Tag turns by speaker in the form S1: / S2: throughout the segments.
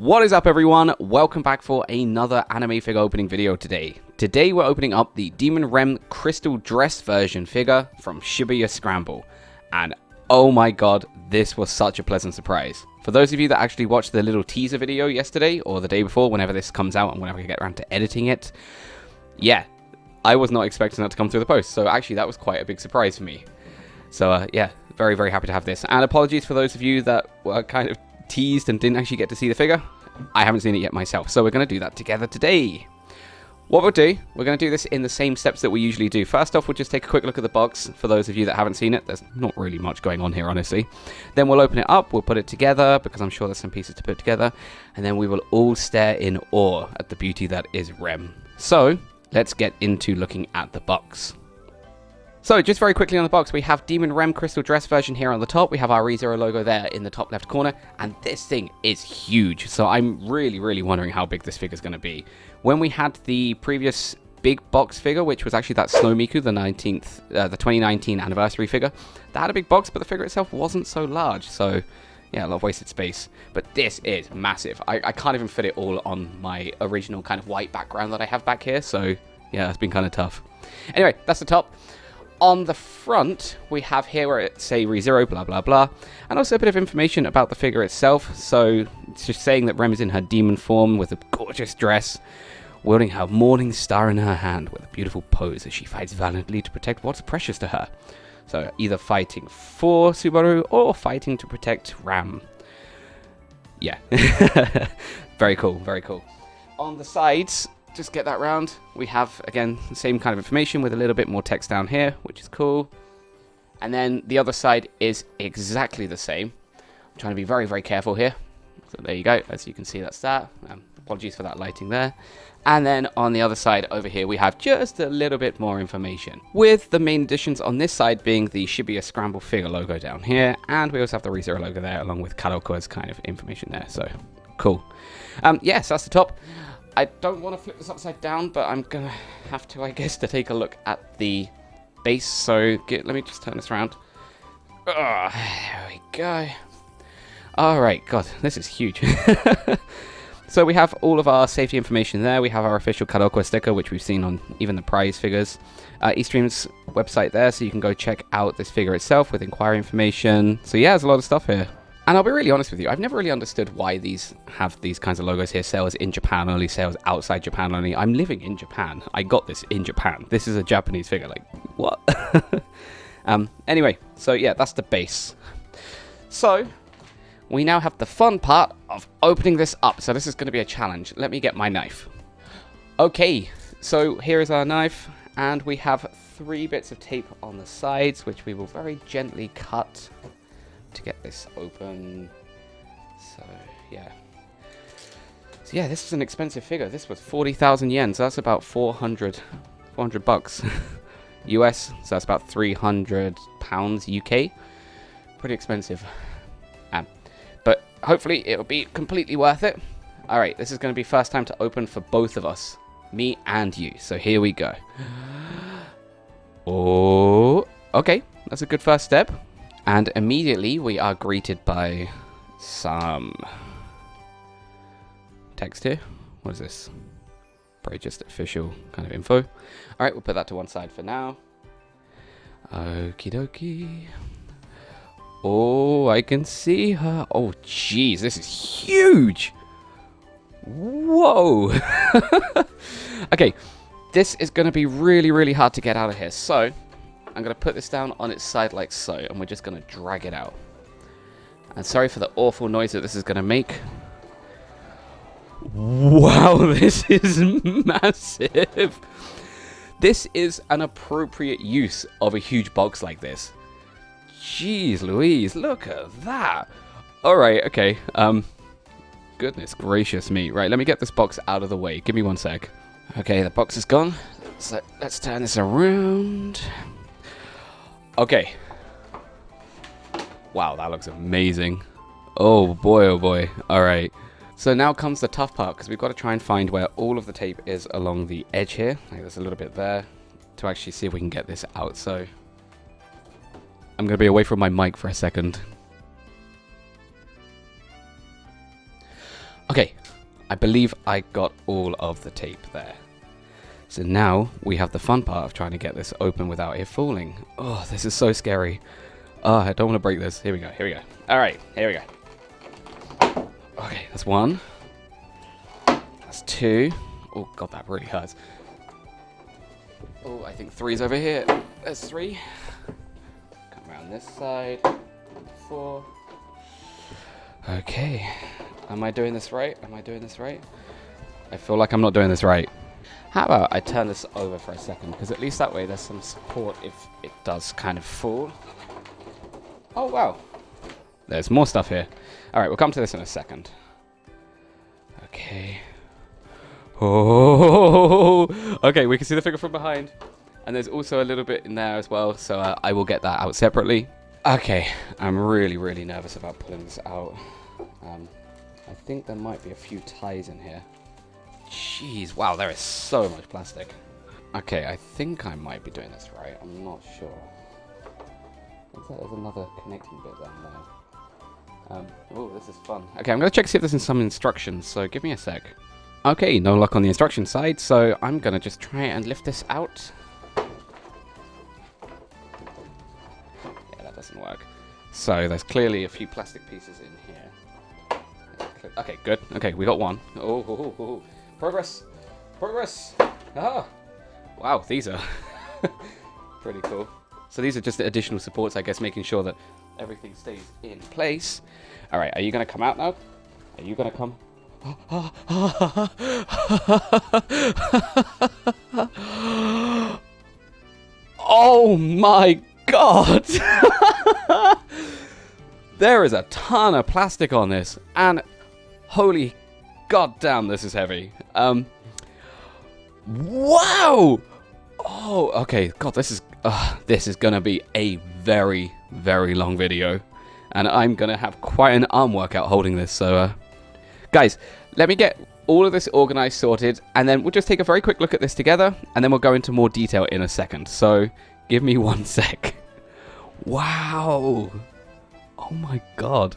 S1: What is up, everyone? Welcome back for another anime figure opening video today. Today we're opening up the Demon Rem Crystal Dress version figure from Shibuya Scramble. And oh my god, this was such a pleasant surprise. For those of you that actually watched the little teaser video yesterday or the day before, whenever this comes out and whenever I get around to editing it, yeah, I was not expecting that to come through the post. So actually that was quite a big surprise for me. So yeah, very, very happy to have this. And apologies for those of you that were kind of teased and didn't actually get to see the figure. I haven't seen it yet myself, so we're going to do that together today. What we'll do, we're going to do this in the same steps that we usually do. First off, we'll just take a quick look at the box. For those of you that haven't seen it, there's not really much going on here, honestly. Then we'll open it up, we'll put it together, because I'm sure there's some pieces to put together. And then we will all stare in awe at the beauty that is Rem. So, let's get into looking at the box. So, just very quickly on the box, we have Demon Rem Crystal Dress version here on the top. We have our ReZero logo there in the top left corner. And this thing is huge. So, I'm really wondering how big this figure is going to be. When we had the previous big box figure, which was actually that Snow Miku, the 2019 anniversary figure, that had a big box, but the figure itself wasn't so large. So, yeah, a lot of wasted space. But this is massive. I can't even fit it all on my original kind of white background that I have back here. So, yeah, it's been kind of tough. Anyway, that's the top. On the front, we have here where it say ReZero, blah, blah, blah. And also a bit of information about the figure itself. So, it's just saying that Rem is in her demon form with a gorgeous dress, wielding her morning star in her hand with a beautiful pose as she fights valiantly to protect what's precious to her. So, either fighting for Subaru or fighting to protect Ram. Yeah. Very cool, very cool. On the sides, just get that round. We have, again, the same kind of information with a little bit more text down here, which is cool. And then the other side is exactly the same. I'm trying to be very careful here. So there you go. As you can see, that's that. Apologies for that lighting there. And then on the other side over here, we have just a little bit more information, with the main additions on this side being the Shibuya Scramble figure logo down here. And we also have the ReZero logo there, along with Kadokawa's kind of information there. So, cool. Yes, that's the top. I don't want to flip this upside down, but I'm going to have to, I guess, to take a look at the base. So let me just turn this around. Oh, there we go. All right, God, this is huge. So we have all of our safety information there. We have our official Kadokawa sticker, which we've seen on even the prize figures. Eastream's website there, so you can go check out this figure itself with inquiry information. So yeah, there's a lot of stuff here. And I'll be really honest with you, I've never really understood why these have these kinds of logos here. Sales in Japan only, sales outside Japan only. I'm living in Japan. I got this in Japan. This is a Japanese figure. Like, what? Anyway, so yeah, that's the base. So, we now have the fun part of opening this up. So this is going to be a challenge. Let me get my knife. Okay, so here is our knife. And we have 3 bits of tape on the sides, which we will very gently cut to get this open. So yeah, this is an expensive figure. This was 40,000 yen, so that's about 400 bucks US, so that's about 300 pounds UK. Pretty expensive, but hopefully it'll be completely worth it. All right, this is going to be first time to open for both of us, me and you, so here we go. Oh, okay, that's a good first step. And immediately we are greeted by some text here. What is this? Probably just official kind of info. Alright, we'll put that to one side for now. Okie dokie. Oh, I can see her. Oh, jeez, this is huge. Whoa. Okay, this is going to be really hard to get out of here. So, I'm going to put this down on its side like so, and we're just going to drag it out. And sorry for the awful noise that this is going to make. Wow, this is massive. This is an appropriate use of a huge box like this. Jeez Louise, look at that. Alright, okay. Goodness gracious me. Right, let me get this box out of the way. Give me 1 sec. Okay, the box is gone. So let's turn this around. Okay. Wow, that looks amazing. Oh boy. Alright. So now comes the tough part, because we've got to try and find where all of the tape is along the edge here. Like there's a little bit there to actually see if we can get this out. So I'm going to be away from my mic for a second. Okay, I believe I got all of the tape there. So now we have the fun part of trying to get this open without it falling. Oh, this is so scary. Oh, I don't want to break this. Here we go, here we go. All right, here we go. Okay, that's one. That's two. Oh, God, that really hurts. Oh, I think three's over here. There's three. Come around this side. Four. Okay. Am I doing this right? Am I doing this right? I feel like I'm not doing this right. How about I turn this over for a second? Because at least that way there's some support if it does kind of fall. Oh, wow. There's more stuff here. All right, we'll come to this in a second. Okay. Oh, okay, we can see the figure from behind. And there's also a little bit in there as well, so I will get that out separately. Okay, I'm really, really nervous about pulling this out. I think there might be a few ties in here. Jeez, wow, there is so much plastic. Okay, I think I might be doing this right. I'm not sure. Looks like there's another connecting bit down there. Oh, this is fun. Okay, I'm going to check to see if there's some instructions, so give me a sec. Okay, no luck on the instruction side, so I'm going to just try and lift this out. Yeah, that doesn't work. So there's clearly a few plastic pieces in here. Okay, good. Okay, we got one. Oh. Progress! Progress! Ah! Wow, these are pretty cool. So these are just the additional supports, I guess, making sure that everything stays in place. All right, are you going to come out now? Are you going to come? Oh my God! There is a ton of plastic on this, and holy God damn, this is heavy. Wow! Oh, okay. God, this is gonna be a very, very long video, and I'm gonna have quite an arm workout holding this. So, guys, let me get all of this organized, sorted, and then we'll just take a very quick look at this together, and then we'll go into more detail in a second. So, give me 1 sec. Wow! Oh my God.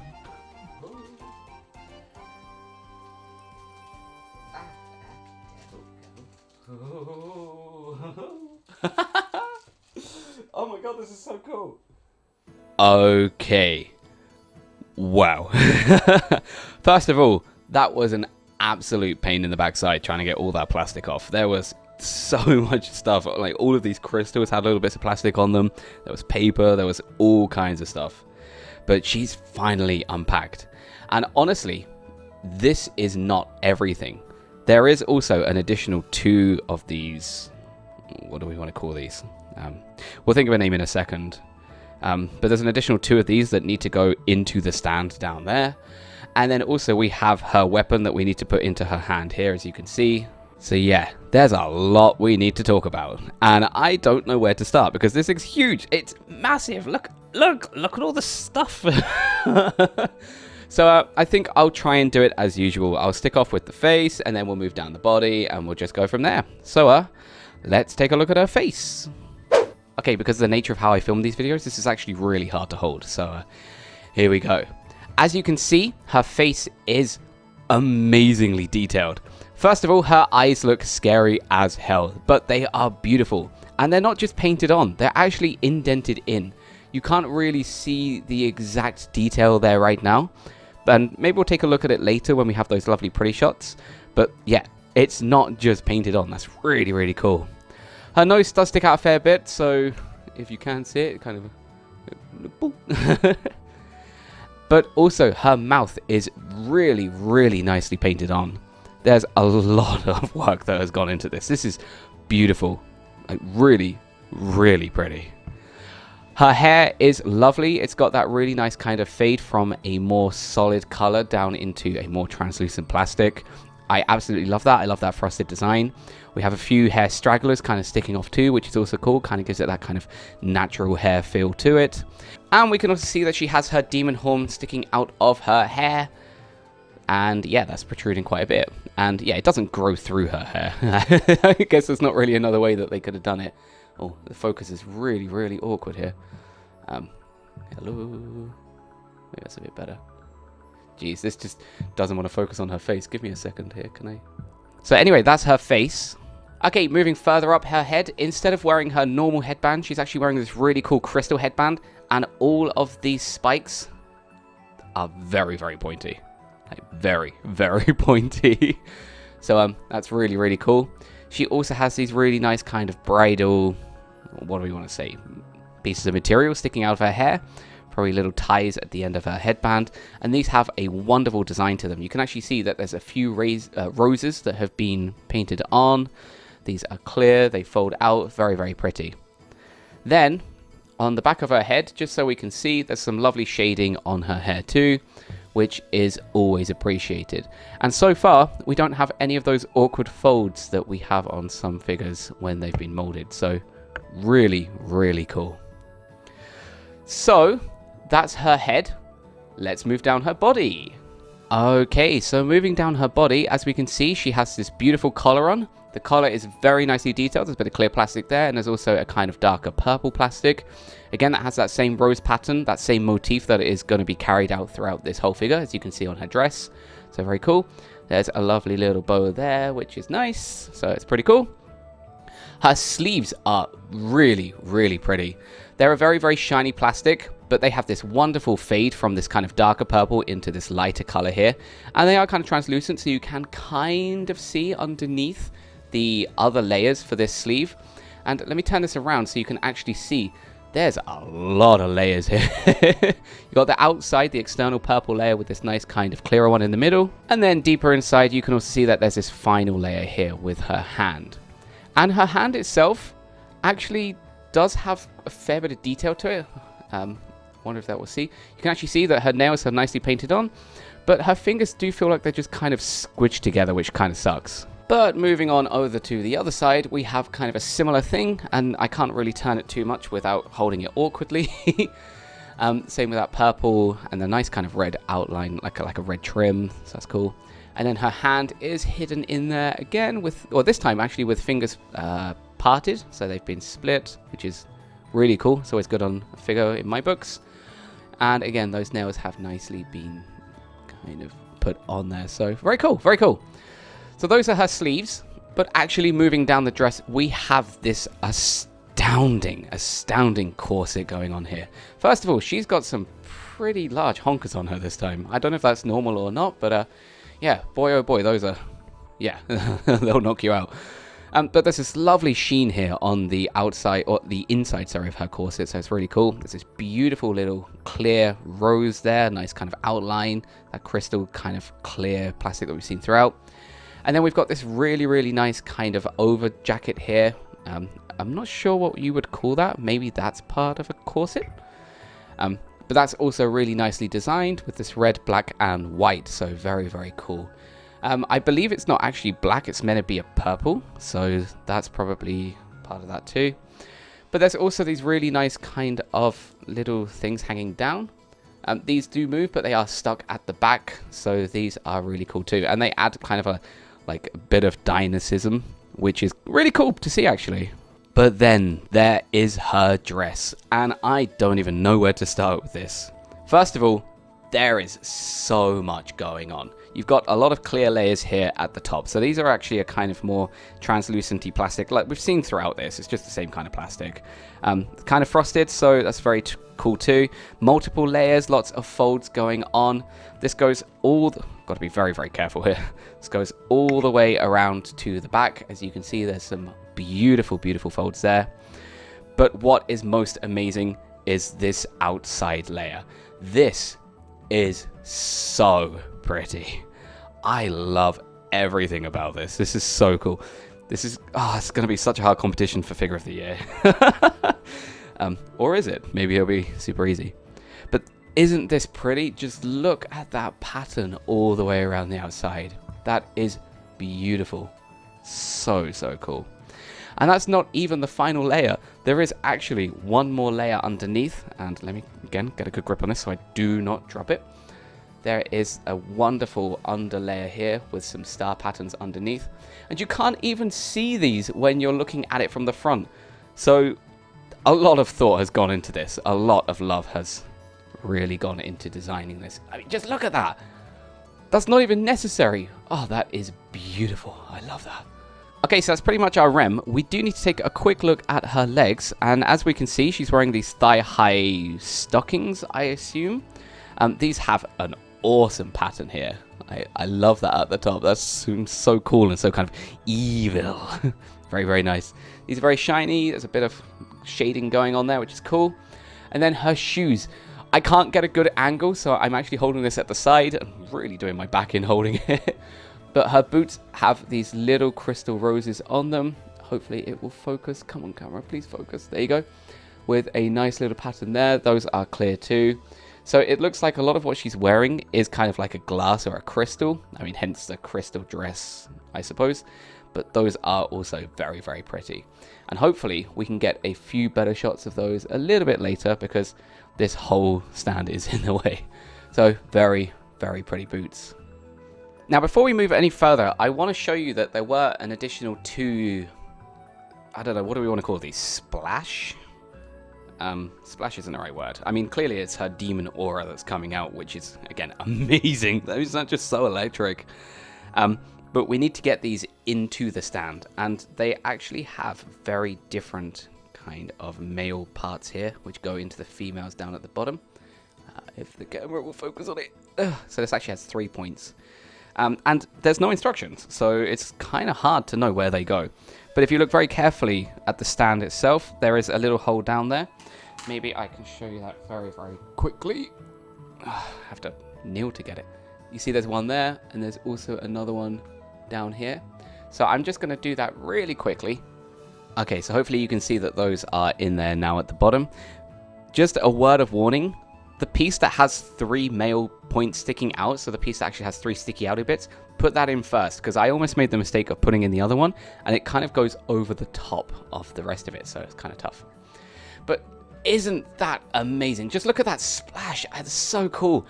S1: Oh my God, this is so cool. Okay. Wow. First of all, that was an absolute pain in the backside trying to get all that plastic off. There was so much stuff. Like, all of these crystals had little bits of plastic on them. There was paper. There was all kinds of stuff. But she's finally unpacked. And honestly, this is not everything. There is also an additional 2 of these. What do we want to call these? We'll think of a name in a second. But there's an additional 2 of these that need to go into the stand down there. And then also we have her weapon that we need to put into her hand here, as you can see. So yeah, there's a lot we need to talk about. And I don't know where to start because this is huge. It's massive. Look at all the stuff. So I think I'll try and do it as usual. I'll stick off with the face and then we'll move down the body and we'll just go from there. So let's take a look at her face. Okay, because of the nature of how I film these videos, this is actually really hard to hold. So here we go. As you can see, her face is amazingly detailed. First of all, her eyes look scary as hell, but they are beautiful. And they're not just painted on, they're actually indented in. You can't really see the exact detail there right now. And maybe we'll take a look at it later when we have those lovely pretty shots. But yeah, it's not just painted on. That's really, really cool. Her nose does stick out a fair bit, so if you can see it, kind of... But also, her mouth is really, really nicely painted on. There's a lot of work that has gone into this. This is beautiful. Like, really, really pretty. Her hair is lovely. It's got that really nice kind of fade from a more solid color down into a more translucent plastic. I absolutely love that. I love that frosted design. We have a few hair stragglers kind of sticking off too, which is also cool. Kind of gives it that kind of natural hair feel to it. And we can also see that she has her demon horn sticking out of her hair. And yeah, that's protruding quite a bit. And yeah, it doesn't grow through her hair. I guess there's not really another way that they could have done it. Oh, the focus is really, really awkward here. Hello. Maybe that's a bit better. Jeez, this just doesn't want to focus on her face. Give me a second here, can I? So anyway, that's her face. Okay, moving further up her head, instead of wearing her normal headband, she's actually wearing this really cool crystal headband, and all of these spikes are very, very pointy. Like, very, very pointy. So, that's really, really cool. She also has these really nice kind of bridal, what do we want to say, pieces of material sticking out of her hair. Probably little ties at the end of her headband, and these have a wonderful design to them. You can actually see that there's a few roses that have been painted on. These are clear, they fold out, very, very pretty. Then, on the back of her head, just so we can see, there's some lovely shading on her hair too, which is always appreciated. And so far, we don't have any of those awkward folds that we have on some figures when they've been molded. So, really, really cool. So, that's her head. Let's move down her body. Okay, so moving down her body, as we can see, she has this beautiful collar on. The collar is very nicely detailed. There's a bit of clear plastic there, and there's also a kind of darker purple plastic. Again, that has that same rose pattern, that same motif that is going to be carried out throughout this whole figure, as you can see on her dress. So very cool. There's a lovely little bow there, which is nice. So it's pretty cool. Her sleeves are really, really pretty. They're a very, very shiny plastic, but they have this wonderful fade from this kind of darker purple into this lighter color here. And they are kind of translucent, so you can kind of see underneath the other layers for this sleeve. And let me turn this around so you can actually see there's a lot of layers here. You got the outside, the external purple layer with this nice kind of clearer one in the middle. And then deeper inside, you can also see that there's this final layer here with her hand. And her hand itself actually does have a fair bit of detail to it. Wonder if that will see. You can actually see that her nails are nicely painted on, but her fingers do feel like they're just kind of squished together, which kind of sucks. But moving on over to the other side, we have kind of a similar thing, and I can't really turn it too much without holding it awkwardly. Same with that purple and the nice kind of red outline, like a red trim, so that's cool. And then her hand is hidden in there again with, or this time actually with fingers parted, so they've been split, which is really cool. It's always good on a figure in my books. And again, those nails have nicely been kind of put on there, so very cool, very cool. So those are her sleeves, but actually moving down the dress, we have this astounding corset going on here. First of all, she's got some pretty large honkers on her this time. I don't know if that's normal or not, but yeah, boy oh boy, those are, yeah, they'll knock you out. But there's this lovely sheen here on the outside, or the inside, sorry, of her corset, so it's really cool. There's this beautiful little clear rose there, nice kind of outline, that crystal kind of clear plastic that we've seen throughout. And then we've got this really, really nice kind of over jacket here. I'm not sure what you would call that. Maybe that's part of a corset. But that's also really nicely designed with this red, black, and white, so very, very cool. I believe it's not actually black, it's meant to be a purple, so that's probably part of that too. But there's also these really nice kind of little things hanging down. These do move, but they are stuck at the back, so these are really cool too. And they add kind of a bit of dynamism, which is really cool to see actually. But then there is her dress, and I don't even know where to start with this. First of all, there is so much going on. You've got a lot of clear layers here at the top. So these are actually a kind of more translucent-y plastic like we've seen throughout this. It's just the same kind of plastic. Kind of frosted, so that's very cool too. Multiple layers, lots of folds going on. This goes got to be very, very careful here. This goes all the way around to the back. As you can see, there's some beautiful, beautiful folds there. But what is most amazing is this outside layer. This is so pretty. I love everything about this. This is so cool. This is, it's going to be such a hard competition for Figure of the Year. Or is it? Maybe it'll be super easy. But isn't this pretty? Just look at that pattern all the way around the outside. That is beautiful. So, so cool. And that's not even the final layer. There is actually one more layer underneath. And let me, again, get a good grip on this so I do not drop it. There is a wonderful underlayer here with some star patterns underneath. And you can't even see these when you're looking at it from the front. So a lot of thought has gone into this. A lot of love has really gone into designing this. I mean, just look at that. That's not even necessary. Oh, that is beautiful. I love that. Okay, so that's pretty much our Rem. We do need to take a quick look at her legs. And as we can see, she's wearing these thigh-high stockings, I assume. These have an awesome pattern here. I love that at the top. That seems so cool and so kind of evil. Very, very nice. These are very shiny. There's a bit of shading going on there, which is cool. And then her shoes. I can't get a good angle, so I'm actually holding this at the side. I'm really doing my back in holding it. But her boots have these little crystal roses on them. Hopefully it will focus. Come on, camera, please focus. There you go. With a nice little pattern there. Those are clear too. So it looks like a lot of what she's wearing is kind of like a glass or a crystal. I mean, hence the crystal dress, I suppose. But those are also very, very pretty. And hopefully we can get a few better shots of those a little bit later, because this whole stand is in the way. So very, very pretty boots. Now, before we move any further, I want to show you that there were an additional 2, I don't know, what do we want to call these? Splash? Splash isn't the right word. I mean, clearly it's her demon aura that's coming out, which is, again, amazing. Those are just so electric. But we need to get these into the stand, and they actually have very different kind of male parts here, which go into the females down at the bottom. If the camera will focus on it. So this actually has 3 points. And there's no instructions, so it's kind of hard to know where they go. But if you look very carefully at the stand itself, there is a little hole down there. Maybe I can show you that very, very quickly. I have to kneel to get it. You see there's one there, and there's also another one down here. So I'm just going to do that really quickly. Okay, so hopefully you can see that those are in there now at the bottom. Just a word of warning. The piece that has 3 male points sticking out, so the piece that actually has 3 sticky outy bits, put that in first, because I almost made the mistake of putting in the other one, and it kind of goes over the top of the rest of it, so it's kind of tough. But isn't that amazing? Just look at that splash. It's so cool.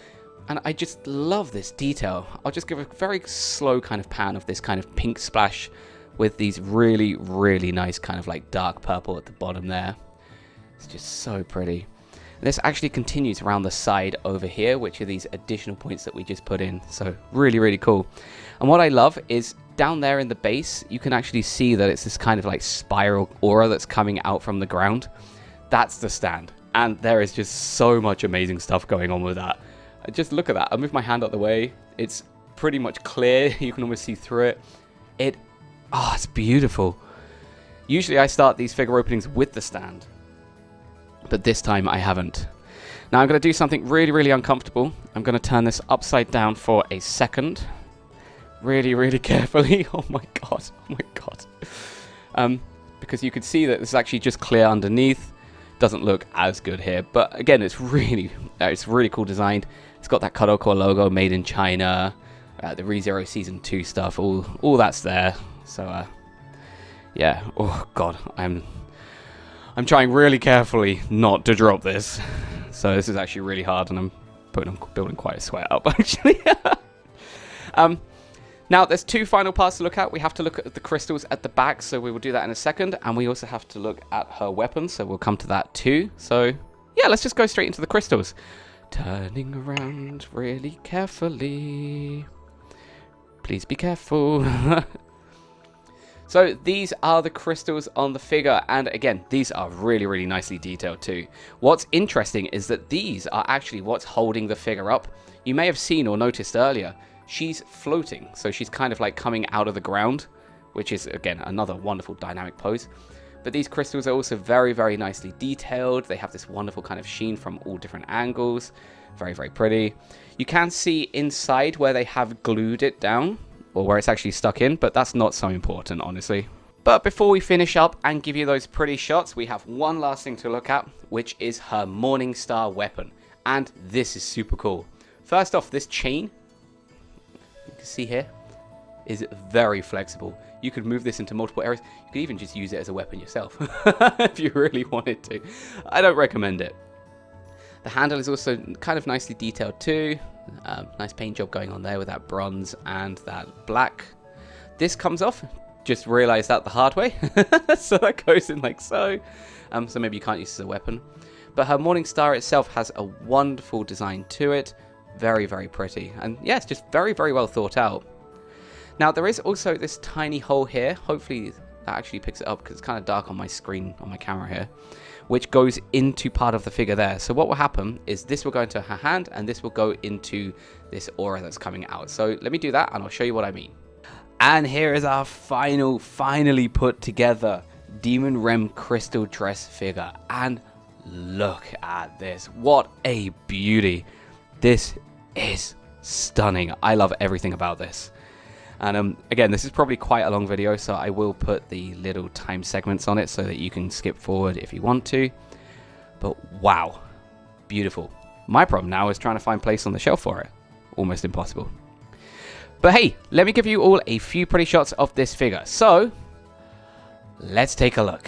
S1: And I just love this detail. I'll just give a very slow kind of pan of this kind of pink splash with these really, really nice kind of like dark purple at the bottom there. It's just so pretty. And this actually continues around the side over here, which are these additional points that we just put in. So really, really cool. And what I love is down there in the base, you can actually see that it's this kind of like spiral aura that's coming out from the ground. That's the stand. And there is just so much amazing stuff going on with that. Just look at that. I'll move my hand out the way. It's pretty much clear. You can almost see through it. It's beautiful. Usually I start these figure openings with the stand, but this time I haven't. Now I'm going to do something really, really uncomfortable. I'm going to turn this upside down for a second. Really, really carefully. Oh my god. Oh my god. Because you can see that this is actually just clear underneath. Doesn't look as good here, but again, it's really cool designed. It's got that Kadoko logo, made in China, the ReZero Season 2 stuff, all that's there. So yeah. Oh god, I'm trying really carefully not to drop this. So this is actually really hard, and I'm building quite a sweat up actually. Now, there's 2 final parts to look at. We have to look at the crystals at the back, so we will do that in a second. And we also have to look at her weapon, so we'll come to that too. So, yeah, let's just go straight into the crystals. Turning around really carefully. Please be careful. So, these are the crystals on the figure. And again, these are really, really nicely detailed too. What's interesting is that these are actually what's holding the figure up. You may have seen or noticed earlier, she's floating, so she's kind of like coming out of the ground, which is, again, another wonderful dynamic pose. But these crystals are also very, very nicely detailed. They have this wonderful kind of sheen from all different angles. Very, very pretty. You can see inside where they have glued it down, or where it's actually stuck in, but that's not so important, honestly. But before we finish up and give you those pretty shots, we have one last thing to look at, which is her Morning Star weapon. And this is super cool. First off, this chain, you can see here, is very flexible. You could move this into multiple areas. You could even just use it as a weapon yourself if you really wanted to. I don't recommend it. The handle is also kind of nicely detailed too. Nice paint job going on there with that bronze and that black. This comes off. Just realized that the hard way. So that goes in like so. So maybe you can't use it as a weapon. But her Morning Star itself has a wonderful design to it. Very, very pretty. And yeah, it's just very, very well thought out. Now, there is also this tiny hole here. Hopefully that actually picks it up because it's kind of dark on my screen, on my camera here, which goes into part of the figure there. So what will happen is this will go into her hand and this will go into this aura that's coming out. So let me do that and I'll show you what I mean. And here is our finally put together Demon Rem Crystal Dress figure. And look at this. What a beauty. This is stunning. I love everything about this. And again, this is probably quite a long video, so I will put the little time segments on it so that you can skip forward if you want to. But wow, beautiful. My problem now is trying to find place on the shelf for it. Almost impossible. But hey, let me give you all a few pretty shots of this figure. So, let's take a look.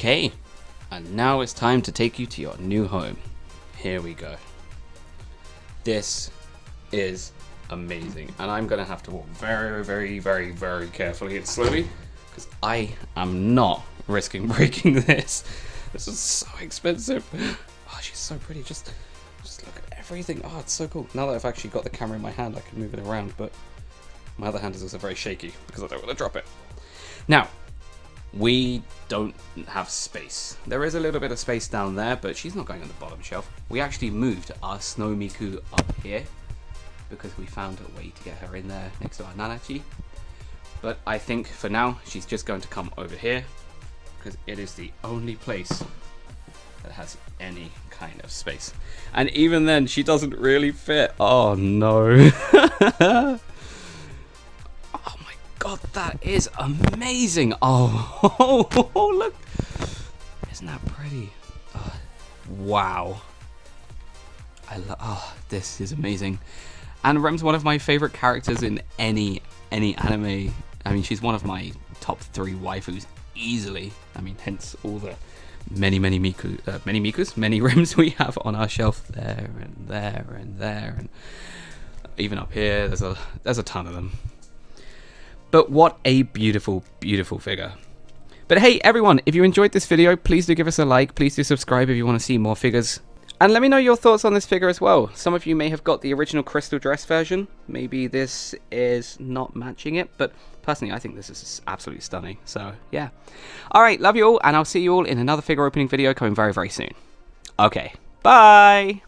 S1: Okay, and now it's time to take you to your new home. Here we go. This is amazing, and I'm gonna have to walk very carefully and slowly because I am not risking breaking this. This is so expensive. Oh, she's so pretty. Just look at everything. Oh, it's so cool. Now that I've actually got the camera in my hand, I can move it around, but my other hand is also very shaky because I don't want to drop it. Now, we don't have space. There is a little bit of space down there, but she's not going on the bottom shelf. We actually moved our Snow Miku up here because we found a way to get her in there next to our Nanachi. But I think for now, she's just going to come over here because it is the only place that has any kind of space. And even then, she doesn't really fit. Oh no. God, that is amazing. Oh, look. Isn't that pretty? Oh, wow. This is amazing. And Rem's one of my favorite characters in any anime. I mean, she's one of my top 3 waifus easily. I mean, hence all the many Rems we have on our shelf there and there and there, and even up here. There's a ton of them. But what a beautiful figure. But hey everyone, if you enjoyed this video, please do give us a like, please do subscribe if you want to see more figures. And let me know your thoughts on this figure as well. Some of you may have got the original Crystal Dress version. Maybe this is not matching it, but personally I think this is absolutely stunning. So yeah. Alright, love you all, and I'll see you all in another figure opening video coming very, very soon. Okay, bye!